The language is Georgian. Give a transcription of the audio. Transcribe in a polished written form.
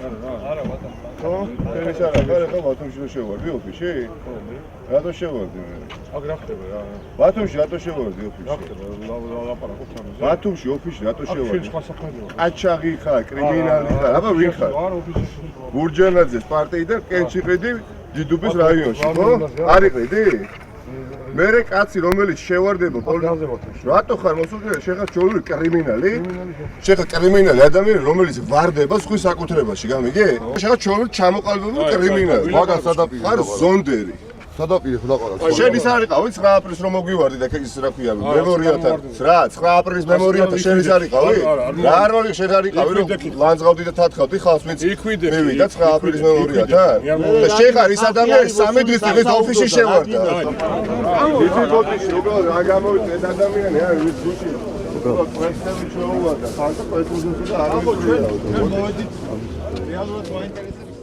არა ბატონო. ხო? ეს არა, ხარ ბათუმში რო შევარდი ოფისში? ხო, მე. რატო შევარდი მე? აგ რა ხდება რა? ბათუმში რატო შევარდი ოფისში? რა ხდება? ლაპარაკობ სამზე. ბათუმში ოფისში რატო შევარდი? შენ სხვა საქმეა. კაჩაღი ხარ, კრიმინალი ხარ, აბა ვინ ხარ? არ ოფისში. გურჯანაძეს პარტიიდან კენჩი ყიდი დიდუბის რაიონში, ხო? არ იყიდი? მერე კაცი რომელიც შევარდება რატო ხარ მოსულიყო შეხარ ჩოლური კრიმინალი? შეხარ კრიმინალი ადამიანი რომელიც ვარდება სხვის საკუთრებაში, გამიგე? შეხარ ჩოლური ჩამოყალიბებული კრიმინალი. მაგას სადაპირე ხარ ზონდერი. სადაპირე ხლაყარა. შენ ის არიყავი 9 აპრილს რომ მოგვივარდი და ის რა ქვია მემორიათან. რა 9 აპრილის მემორიათან შენ ის არიყავი? რა არ მოდი შენ არიყავი რომ ლანძღავდი და თათხავდი ხალხს მეც მივიდა 9 აპრილის მემორიათან. და შენ ხარ ის ადამიანი 3 დღის წინ ოფისში შევარდა. ისი ბოტიში უბრალოდ რა გამოვიდა ეს ადამიანი არ ვიცი გუში. პრესტები შეუვარდა ხალხს პრესტუზუსი და არ ვიცი. ჩვენ მოვედით რეალურად მაინტერესებს